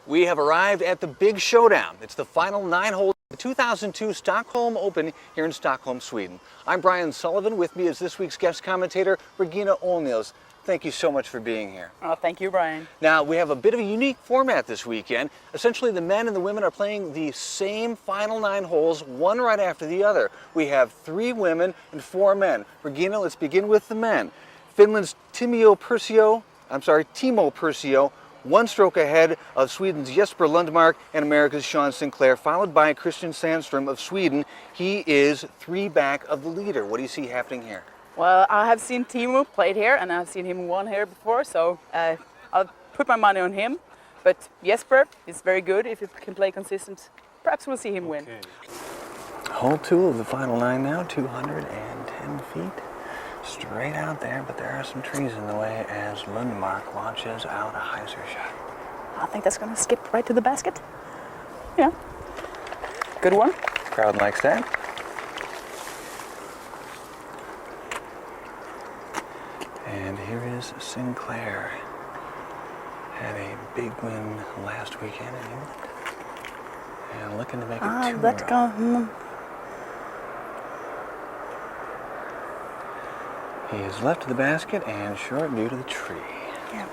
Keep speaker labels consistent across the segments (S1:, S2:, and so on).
S1: We have arrived at the big showdown. It's the final 9 holes of the 2002 Stockholm Open here in Stockholm, Sweden. I'm Brian Sullivan. With me is this week's guest commentator, Regina Olnius. Thank you so much for being here.
S2: Oh, thank you, Brian.
S1: Now, we have a bit of a unique format this weekend. Essentially, the men and the women are playing the same final 9 holes, one right after the other. We have 3 women and 4 men. Regina, let's begin with the men. Finland's Timo Persio, 1 stroke ahead of Sweden's Jesper Lundmark and America's Sean Sinclair, followed by Christian Sandström of Sweden. He is 3 back of the leader. What do you see happening here?
S2: Well, I have seen Timo played here, and I've seen him won here before, so I'll put my money on him. But Jesper is very good if he can play consistent. Perhaps we'll see him win.
S1: Hole 2 of the final 9 now, 210 feet. Straight out there, but there are some trees in the way as Lundmark launches out a hyzer shot.
S2: I think that's going to skip right to the basket. Yeah. Good one.
S1: Crowd likes that. And here is Sinclair. Had a big win last weekend in England. And looking to make it 2 in a row. He is left of the basket and short due to the tree.
S2: Yeah.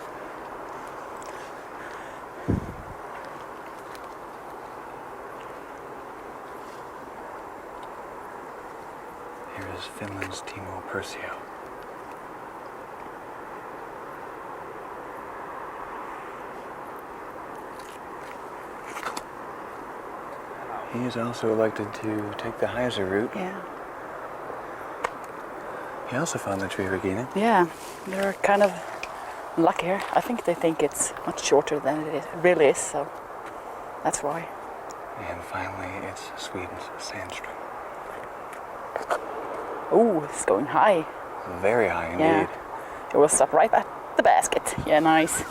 S1: Here is Finland's Timo Persio. He is also elected to take the hyzer route.
S2: Yeah.
S1: He also found the tree, Regina.
S2: Yeah, they're kind of lucky here. I think they think it's much shorter than it really is, so that's why.
S1: And finally, it's Sweden's Sandström.
S2: Oh, it's going high.
S1: Very high indeed.
S2: Yeah. It will stop right at the basket. Yeah, nice.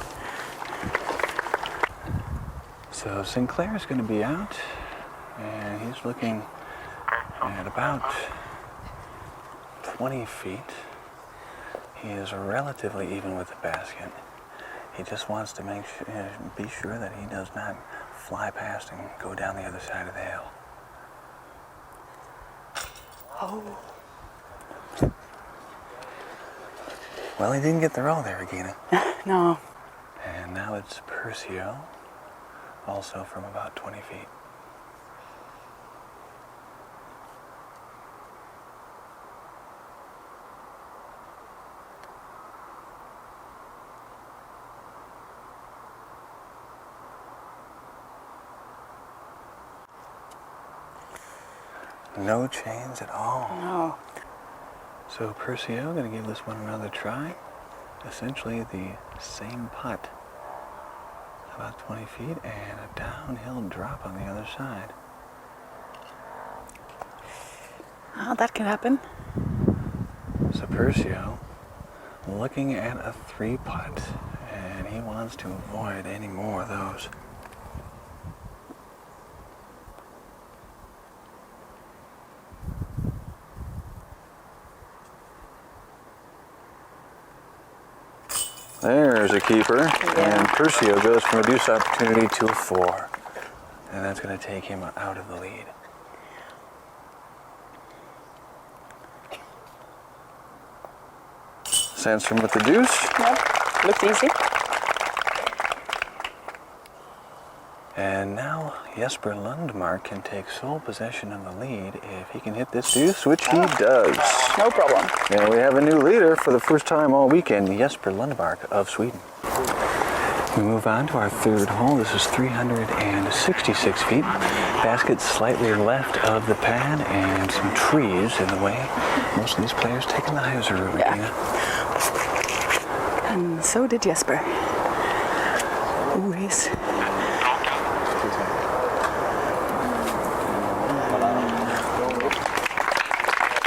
S1: So Sinclair is going to be out, and he's looking at about 20 feet. He is relatively even with the basket. He just wants to be sure that he does not fly past and go down the other side of the hill.
S2: Oh.
S1: Well, he didn't get the roll there, Regina.
S2: No.
S1: And now it's Persio, also from about 20 feet. No chains at all.
S2: No.
S1: So Persio going to give this one another try. Essentially the same putt. About 20 feet and a downhill drop on the other side.
S2: Oh, that can happen.
S1: So Persio looking at a 3 putt, and he wants to avoid any more of those. There's a keeper, and Persio goes from a deuce opportunity to a 4. And that's going to take him out of the lead. Sandström with the deuce.
S2: Yep, looked easy.
S1: And now Jesper Lundmark can take sole possession of the lead if he can hit this deuce, which he does.
S2: No problem.
S1: And we have a new leader for the first time all weekend, Jesper Lundmark of Sweden. We move on to our 3rd hole. This is 366 feet. Basket slightly left of the pad and some trees in the way. Most of these players taking the hyzer route, Regina.
S2: And so did Jesper. Ooh, he's...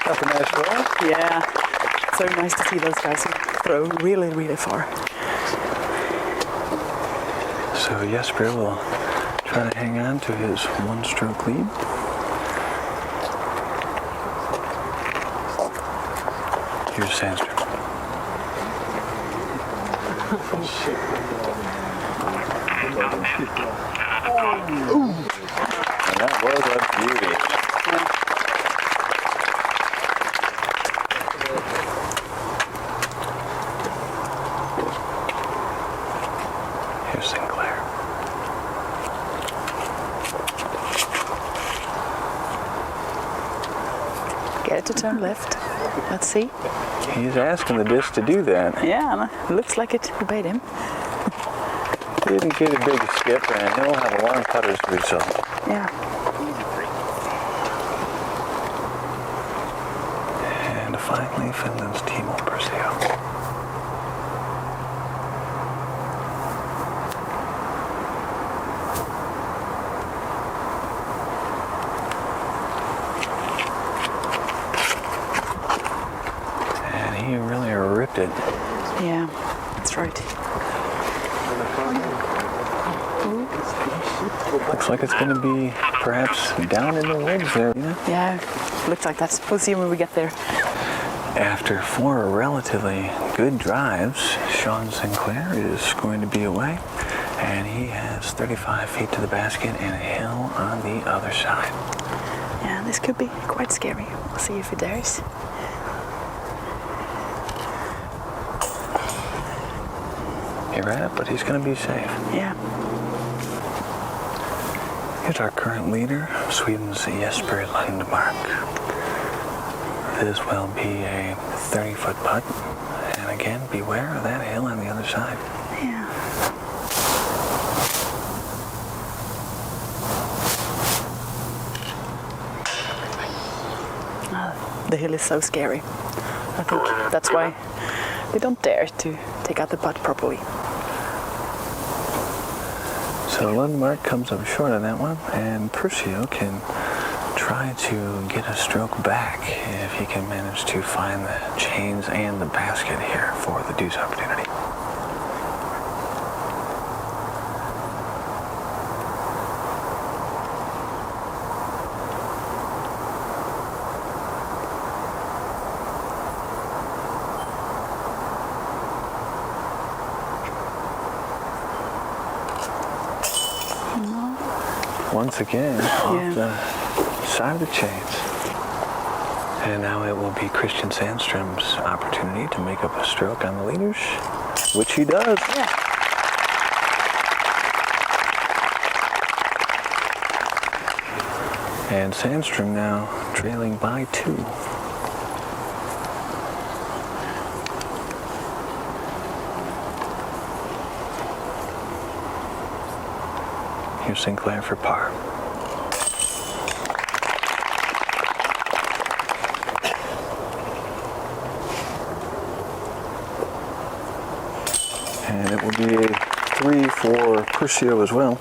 S1: That's a nice throw.
S2: Yeah, so nice to see those guys throw really, really far.
S1: So Jesper will try to hang on to his 1-stroke lead. Here's Sandström. And that was a beauty. Here's Sinclair.
S2: Get it to turn left. Let's see.
S1: He's asking the disc to do that.
S2: Yeah, it looks like it obeyed him.
S1: Didn't get a big skip, and he'll have a long putt as a result.
S2: Yeah.
S1: And finally, Finland's Timo Persio. And he really ripped it.
S2: Yeah, that's right.
S1: Looks like it's going to be perhaps down in the woods there.
S2: Yeah, looks like that. We'll see when we get there.
S1: After 4 relatively good drives, Sean Sinclair is going to be away, and he has 35 feet to the basket and a hill on the other side.
S2: Yeah, this could be quite scary. We'll see if he dares.
S1: You're right, but he's going to be safe.
S2: Yeah.
S1: Here's our current leader, Sweden's Jesper Lundmark. This will be a 30-foot putt. And again, beware of that hill on the other side.
S2: Yeah. The hill is so scary. I think that's why they don't dare to take out the putt properly.
S1: So Lundmark comes up short on that one, and Persio can try to get a stroke back if he can manage to find the chains and the basket here for the deuce opportunity. Once again, off the side of the chains. And now it will be Christian Sandström's opportunity to make up a stroke on the leaders, which he does.
S2: Yeah.
S1: And Sandström now trailing by 2. Here's Sinclair for par. And it will be a 3 for Persio as well.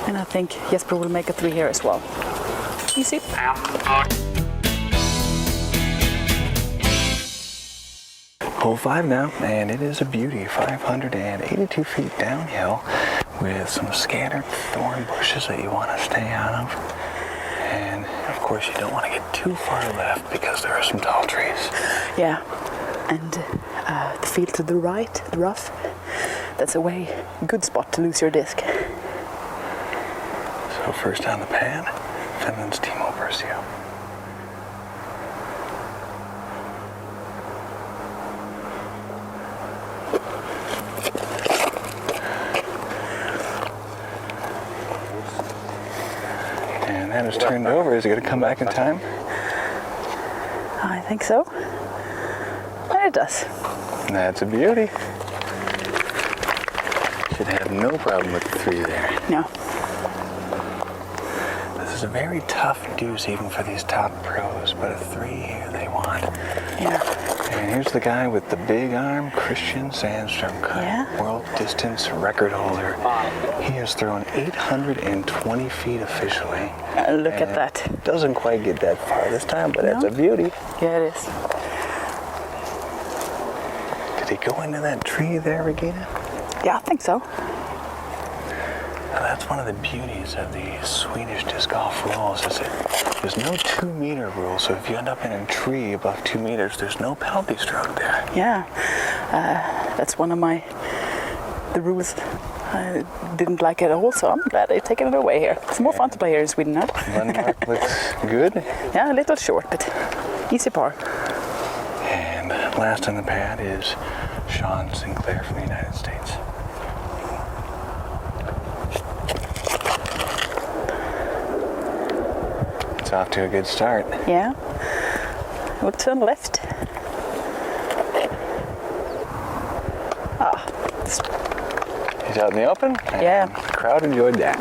S2: And I think Jesper will make a 3 here as well. Easy.
S1: Hole 5 now, and it is a beauty. 582 feet downhill with some scattered thorn bushes that you want to stay out of. And of course you don't want to get too far left because there are some tall trees.
S2: Yeah. And the field to the right, the rough, that's a good spot to lose your disc.
S1: So first on the pad, Finland's Timo Persio. And that is turned over. Is it going to come back in time?
S2: I think so. And it does.
S1: That's a beauty. Should have no problem with the 3 there.
S2: No.
S1: This is a very tough deuce even for these top pros, but a 3 here they want.
S2: Yeah.
S1: And here's the guy with the big arm, Christian Sandström,
S2: Yeah.
S1: world distance record holder. He has thrown 820 feet officially.
S2: Look at that.
S1: Doesn't quite get that far this time, but that's
S2: No.
S1: a beauty.
S2: Yeah, it is.
S1: Did he go into that tree there, Regina?
S2: Yeah, I think so.
S1: Now, that's one of the beauties of the Swedish disc golf rules is that there's no 2-meter rule. So if you end up in a tree above 2 meters, there's no penalty stroke there.
S2: Yeah. That's one of the rules I didn't like it at all, so I'm glad they've taken it away here. It's more fun to play here in Sweden now.
S1: Lundmark looks good.
S2: Yeah, a little short, but easy par.
S1: And last on the pad is Sean Sinclair from the United States. It's off to a good start.
S2: Yeah. We'll turn left.
S1: He's out in the open. And
S2: Yeah.
S1: the crowd enjoyed that.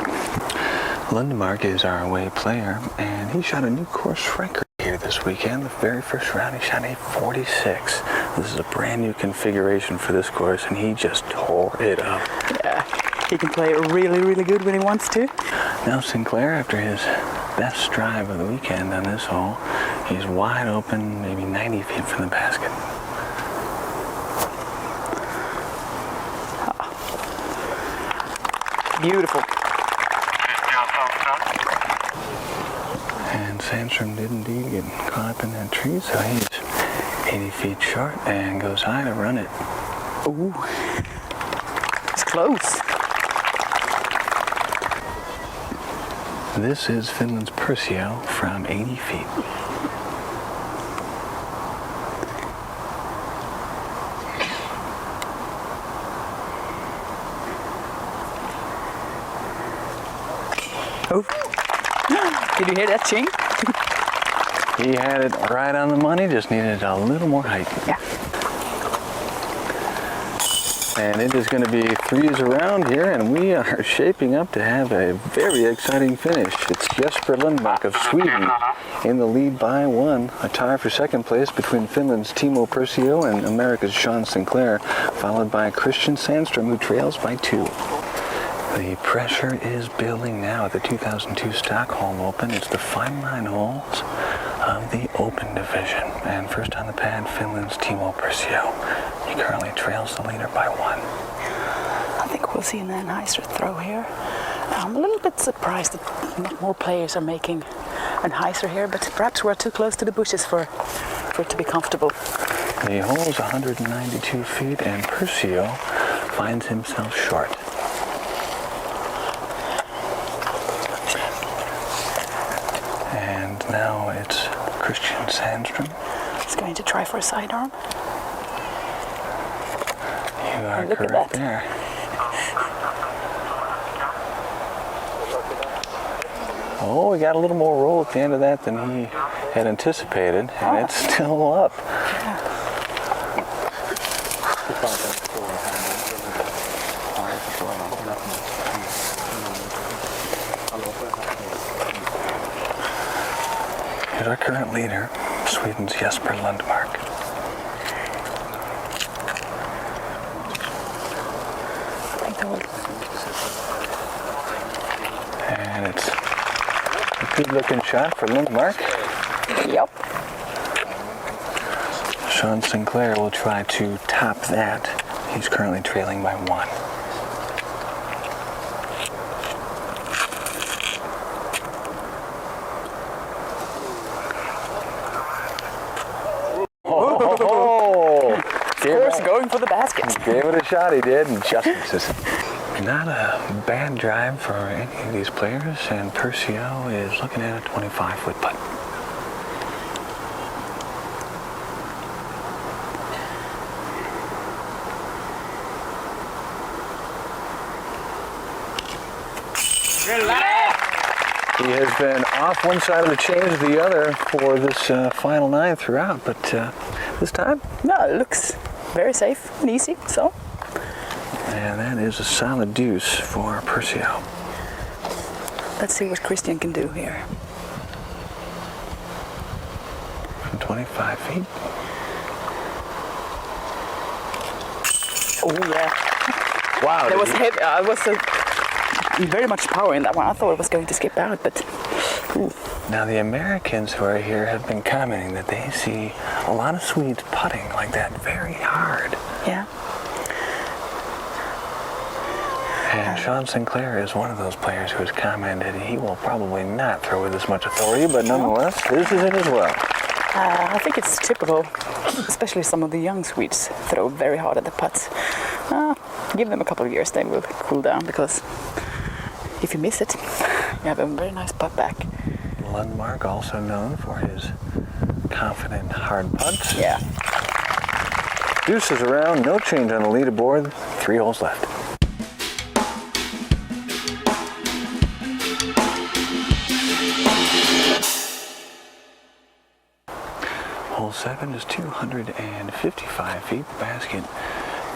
S1: Lundmark is our away player, and he shot a new course record here this weekend. The very first round, he shot a 46. This is a brand new configuration for this course, and he just tore it up.
S2: Yeah, he can play really, really good when he wants to.
S1: Now Sinclair, after his best drive of the weekend on this hole, he's wide open, maybe 90 feet from the basket.
S2: Beautiful.
S1: And Sandstrom did indeed get caught up in that tree, so he's 80 feet short and goes high to run it.
S2: Ooh, it's close.
S1: This is Finland's Persio from 80 feet.
S2: Oh, did you hear that ching?
S1: He had it right on the money, just needed a little more height.
S2: Yeah.
S1: And it is going to be threes around here, and we are shaping up to have a very exciting finish. It's Jesper Lundmark of Sweden in the lead by one. A tie for second place between Finland's Timo Persio and America's Sean Sinclair, followed by Christian Sandstrom, who trails by 2. The pressure is building now at the 2002 Stockholm Open. It's the final 9 holes of the Open division. And first on the pad, Finland's Timo Persio. He currently trails the leader by 1.
S2: I think we'll see a nicer throw here. I'm a little bit surprised that not more players are making a hyzer here, but perhaps we're too close to the bushes for it to be comfortable.
S1: The hole is 192 feet, and Persio finds himself short. And now it's Christian Sandstrom.
S2: He's going to try for a sidearm.
S1: You are
S2: Look at
S1: correct
S2: that.
S1: there. Oh, we got a little more roll at the end of that than he had anticipated, and it's still up. Here's our current leader, Sweden's Jesper Lundmark. And it's a good looking shot for Lundmark.
S2: Yep.
S1: Sean Sinclair will try to top that. He's currently trailing by 1.
S2: Of course, going for the basket.
S1: Gave it a shot, he did, and just misses. Not a bad drive for any of these players, and Persio is looking at a 25-foot putt. He has been off one side of the change to the other for this final 9 throughout, but this time?
S2: No, it looks very safe and easy, so.
S1: And that is a solid deuce for Persio.
S2: Let's see what Christian can do here.
S1: From 25 feet.
S2: Oh, yeah.
S1: Wow.
S2: There was heavy, very much power in that one. I thought it was going to skip out, but ooh.
S1: Now the Americans who are here have been commenting that they see a lot of Swedes putting like that very hard.
S2: Yeah.
S1: And Sean Sinclair is one of those players who has commented he will probably not throw with as much authority, but nonetheless, this is it as well.
S2: I think it's typical, especially some of the young Swedes throw very hard at the putts. Give them a couple of years, they will cool down, because if you miss it, you have a very nice putt back.
S1: Lundmark, also known for his confident hard putts.
S2: Yeah.
S1: Deuces around, no change on the leaderboard, 3 holes left. Hole 7 is 255 feet. Basket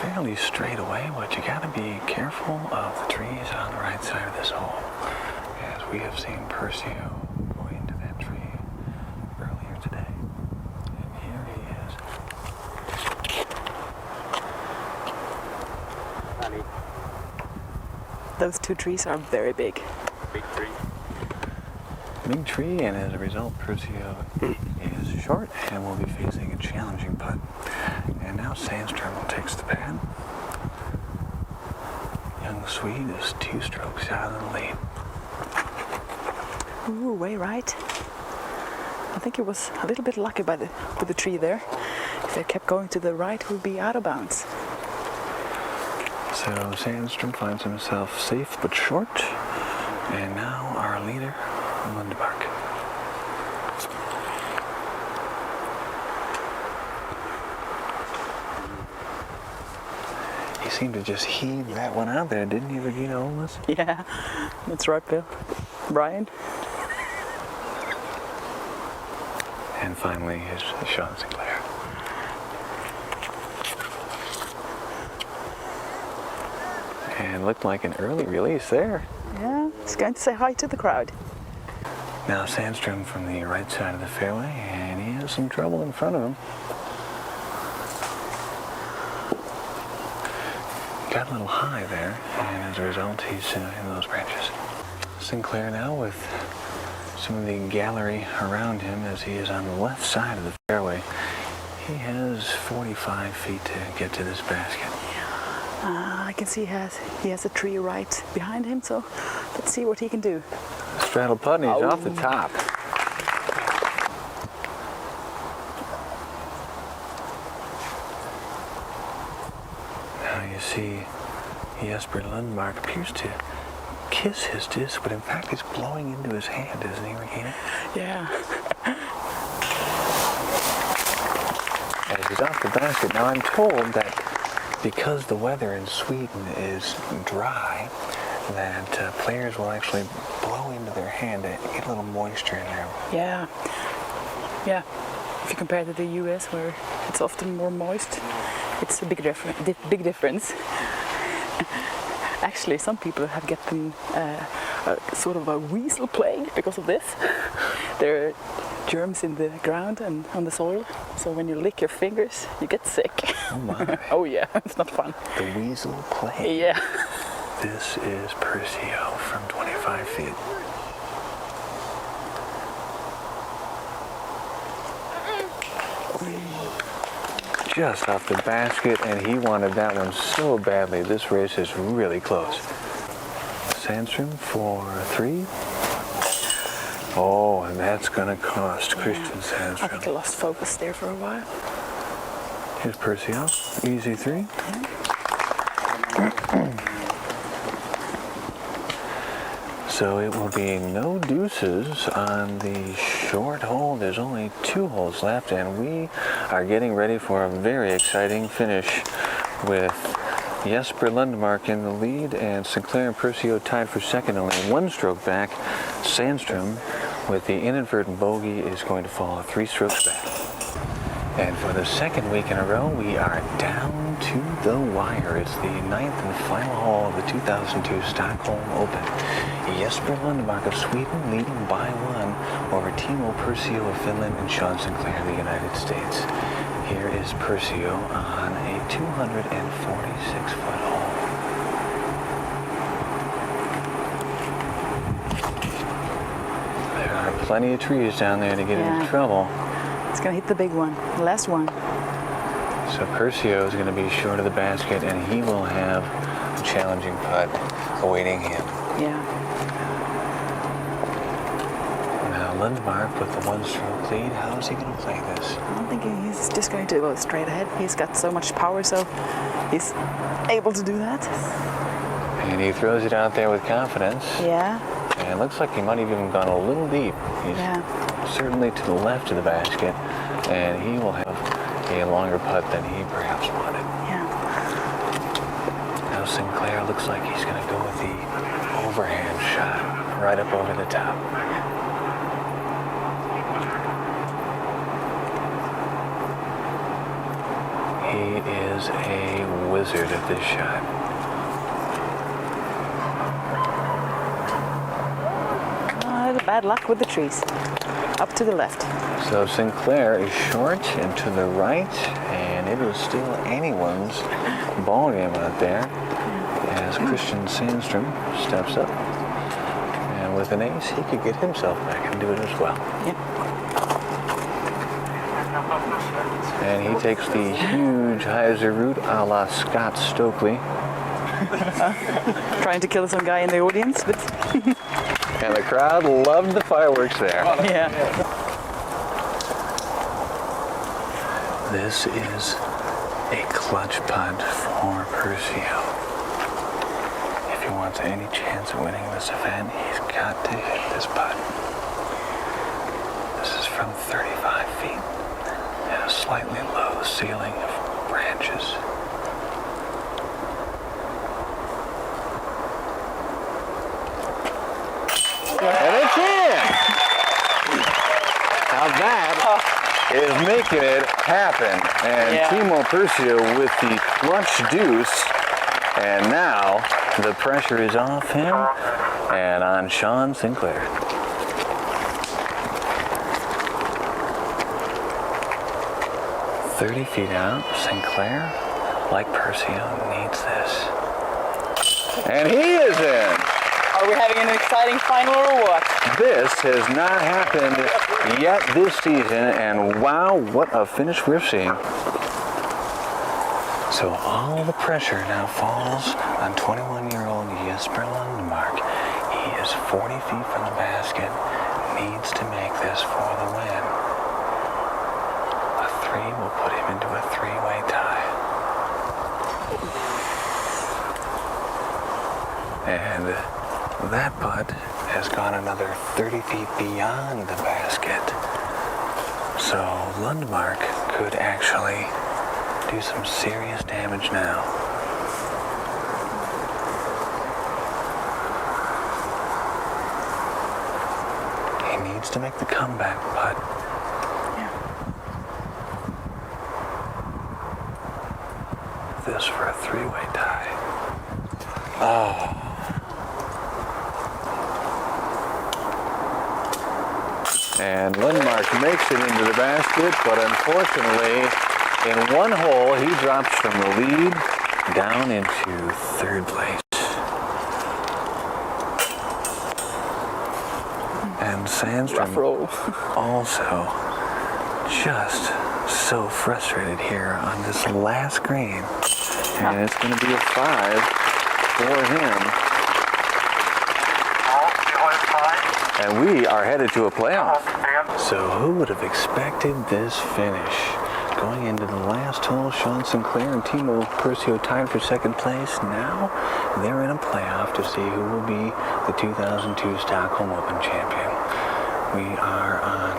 S1: fairly straight away, but you gotta be careful of the trees on the right side of this hole, as we have seen Persio go into that tree earlier today. And here he is.
S2: Those 2 trees are very big.
S3: Big tree.
S1: Big tree, and as a result, Persio is short and will be facing a challenging putt. And now Sandstrom takes the pad. Young Swede is 2 strokes out of the lead.
S2: Ooh, way right. I think it was a little bit lucky with the tree there. If they kept going to the right, it would be out of bounds.
S1: So Sandstrom finds himself safe but short. And now our leader, Lundmark. He seemed to just heave that one out there, didn't he, Regina Olmos?
S2: Yeah, that's right, Bill. Brian?
S1: And finally is Sean Sinclair. And looked like an early release there.
S2: Yeah, he's going to say hi to the crowd.
S1: Now Sandstrom from the right side of the fairway, and he has some trouble in front of him. Got a little high there, and as a result, he's in those branches. Sinclair now with some of the gallery around him, as he is on the left side of the fairway. He has 45 feet to get to this basket.
S2: I can see he has a tree right behind him, so let's see what he can do.
S1: Straddle putt, and he's off the top. Now you see Jesper Lundmark appears to kiss his disc, but in fact he's blowing into his hand, isn't he, Regina?
S2: Yeah.
S1: As he's off the basket. Now I'm told that because the weather in Sweden is dry, that players will actually blow into their hand to get a little moisture in there.
S2: Yeah. Yeah. If you compare to the US, where it's often more moist, it's a big difference. Actually, some people have gotten sort of a weasel plague because of this. There are germs in the ground and on the soil, so when you lick your fingers, you get sick.
S1: Oh my.
S2: Oh yeah, it's not fun.
S1: The weasel plague.
S2: Yeah.
S1: This is Persio from 25 feet. Just off the basket, and he wanted that one so badly. This race is really close. Sandstrom for 3. Oh, and that's gonna cost Christian
S2: I
S1: Sandstrom.
S2: think I lost focus there for a while.
S1: Here's Persio, easy 3. So it will be no deuces on the short hole. There's only 2 holes left, and we are getting ready for a very exciting finish with Jesper Lundmark in the lead and Sinclair and Persio tied for second, only 1 stroke back. Sandstrom, with the inadvertent bogey, is going to fall 3 strokes back. And for the second week in a row, we are down to the wire. It's the 9th and final hole of the 2002 Stockholm Open. Jesper Lundmark of Sweden leading by 1 over Timo Persio of Finland and Sean Sinclair of the United States. Here is Persio on a 246-foot hole. There are plenty of trees down there to get into trouble.
S2: It's gonna hit the big one, the last one.
S1: So Persio is going to be short of the basket, and he will have a challenging putt awaiting him.
S2: Yeah.
S1: Now Lundmark with the one-stroke lead. How is he going to play this?
S2: I'm thinking he's just going to go straight ahead. He's got so much power, so he's able to do that.
S1: And he throws it out there with confidence.
S2: Yeah.
S1: And it looks like he might have even gone a little deep. He's certainly to the left of the basket, and he will have a longer putt than he perhaps wanted.
S2: Yeah.
S1: Now Sinclair looks like he's going to go with the overhand shot right up over the top. He is a wizard at this shot.
S2: Bad luck with the trees. Up to the left.
S1: So Sinclair is short and to the right, and it is still anyone's ball game out there as Christian Sandstrom steps up. And with an ace, he could get himself back and do it as well.
S2: Yep.
S1: And he takes the huge hyzer route a la Scott Stokely.
S2: Trying to kill some guy in the audience, but
S1: And the crowd loved the fireworks there.
S2: yeah.
S1: This is a clutch putt for Persio. If he wants any chance of winning this event, he's got to hit this putt. This is from 35 feet and a slightly low ceiling of branches. And it's in! Now that is making it happen. And Timo Persio with the clutch deuce. And now the pressure is off him and on Sean Sinclair. "30 feet out, Sinclair, like Persio, needs this." And he is in!
S2: Are we having an exciting final or what?
S1: This has not happened yet this season, and wow, what a finish we're seeing. So all the pressure now falls on 21-year-old Jesper Lundmark. He is 40 feet from the basket, needs to make this for the win. A 3 will put him into a 3-way tie. And that putt has gone another 30 feet beyond the basket. So Lundmark could actually do some serious damage now. He needs to make the comeback putt. This for a 3-way tie. Oh. And Lundmark makes it into the basket, but unfortunately, in one hole, he drops from the lead down into 3rd place. And Sandstrom also just so frustrated here on this last green. And it's going to be a 5 for him. And we are headed to a playoff. So who would have expected this finish? Going into the last hole, Sean Sinclair and Timo Persio tied for 2nd place. Now they're in a playoff to see who will be the 2002 Stockholm Open champion. We are on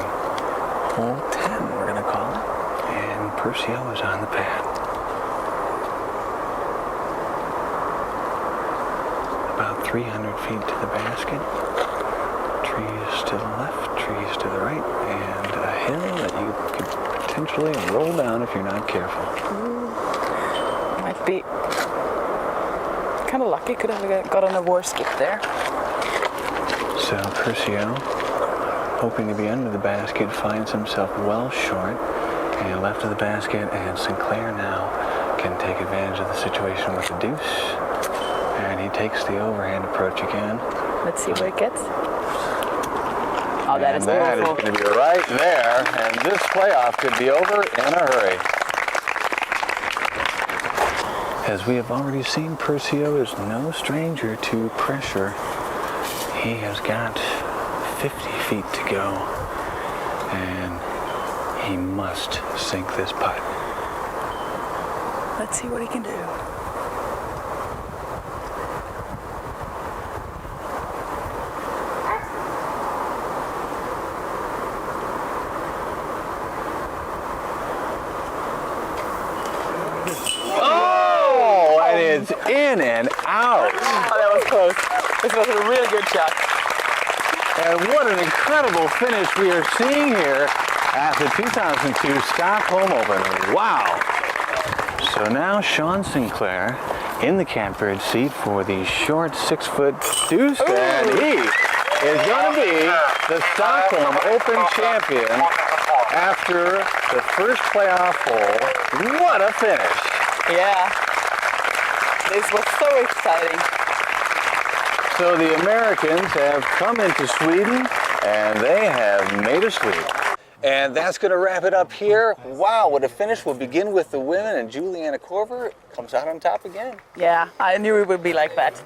S1: hole 10, we're going to call it. And Persio is on the pad. About 300 feet to the basket. Trees to the left, trees to the right, and a hill that you could potentially roll down if you're not careful.
S2: Might be kind of lucky. Could have gotten a war skip there.
S1: So Persio, hoping to be under the basket, finds himself well short and left of the basket, and Sinclair now can take advantage of the situation with the deuce. And he takes the overhand approach again.
S2: Let's see what it gets. Oh, that is
S1: that
S2: beautiful.
S1: is going to be right there, and this playoff could be over in a hurry. As we have already seen, Persio is no stranger to pressure. He has got 50 feet to go. And he must sink this putt.
S2: Let's see what he can do.
S1: Oh, and it's in and out.
S2: Oh, that was close. This was a really good shot.
S1: And what an incredible finish we are seeing here at the 2002 Stockholm Open. Wow. So now Sean Sinclair in the catbird seat for the short 6-foot deuce, and he is going to be the Stockholm Open champion after the first playoff hole. What a finish.
S2: Yeah. This was so exciting.
S1: So the Americans have come into Sweden and they have made a sweep. And that's going to wrap it up here. Wow, what a finish. We'll begin with the women, and Juliana Korver comes out on top again.
S2: Yeah, I knew it would be like that.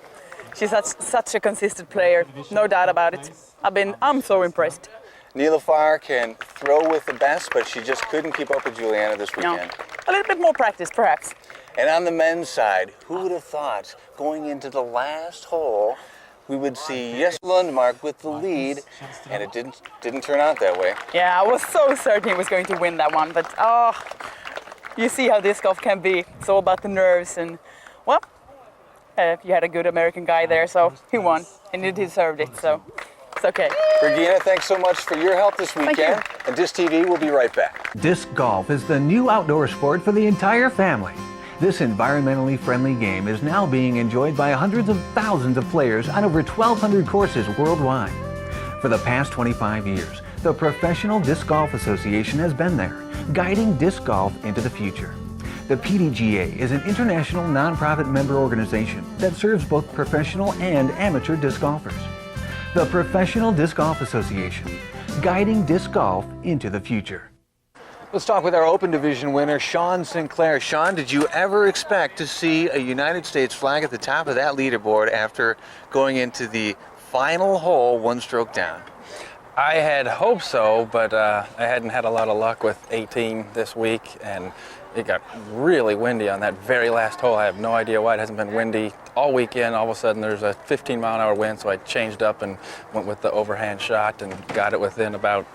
S2: She's such a consistent player, no doubt about it. I'm so impressed.
S1: Nilüfer can throw with the best, but she just couldn't keep up with Juliana this weekend.
S2: No. A little bit more practice, perhaps.
S1: And on the men's side, who would have thought going into the last hole, we would see Jesper Lundmark with the lead, and it didn't turn out that way.
S2: Yeah, I was so certain he was going to win that one, but you see how disc golf can be. It's all about the nerves, and well, you had a good American guy there, so he won, and he deserved it, so it's okay.
S1: Regina, thanks so much for your help this weekend.
S2: Thank you.
S1: And Disctv will be right back.
S3: Disc golf is the new outdoor sport for the entire family. This environmentally friendly game is now being enjoyed by hundreds of thousands of players on over 1,200 courses worldwide. For the past 25 years, the Professional Disc Golf Association has been there, guiding disc golf into the future. The PDGA is an international nonprofit member organization that serves both professional and amateur disc golfers. The Professional Disc Golf Association, guiding disc golf into the future.
S1: Let's talk with our Open Division winner, Sean Sinclair. Sean, did you ever expect to see a United States flag at the top of that leaderboard after going into the final hole one stroke down?
S4: I had hoped so, but I hadn't had a lot of luck with 18 this week, and it got really windy on that very last hole. I have no idea why it hasn't been windy all weekend. All of a sudden there's a 15-mile-an-hour wind, so I changed up and went with the overhand shot and got it within about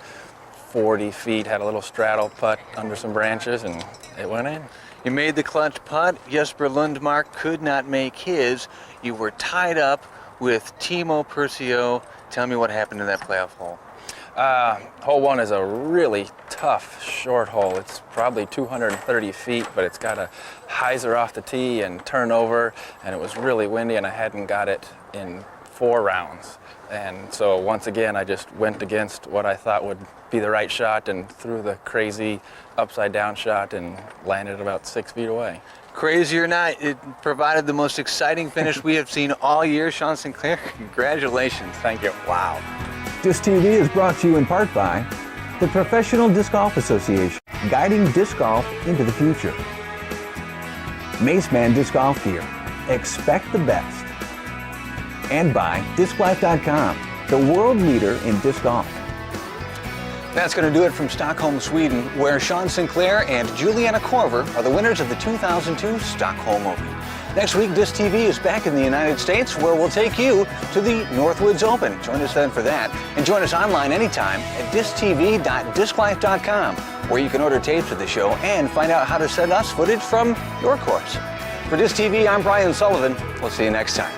S4: 40 feet, had a little straddle putt under some branches, and it went in.
S1: You made the clutch putt. Jesper Lundmark could not make his. You were tied up with Timo Persio. Tell me what happened in that playoff hole.
S4: Hole one is a really tough short hole. It's probably 230 feet, but it's got a hyzer off the tee and turn over, and it was really windy, and I hadn't got it in 4 rounds. And so once again, I just went against what I thought would be the right shot and threw the crazy upside down shot and landed about 6 feet away.
S1: Crazy or not, it provided the most exciting finish we have seen all year. Sean Sinclair, congratulations.
S4: Thank you.
S1: Wow.
S3: Disctv is brought to you in part by the Professional Disc Golf Association, guiding disc golf into the future. Maceman Disc Golf Gear, expect the best. And by DiscLife.com, the world leader in disc golf.
S1: That's going to do it from Stockholm, Sweden, where Sean Sinclair and Juliana Korver are the winners of the 2002 Stockholm Open. Next week, Disctv is back in the United States, where we'll take you to the Northwoods Open. Join us then for that. And join us online anytime at disctv.disclife.com, where you can order tapes of the show and find out how to send us footage from your course. For Disctv, I'm Brian Sullivan. We'll see you next time.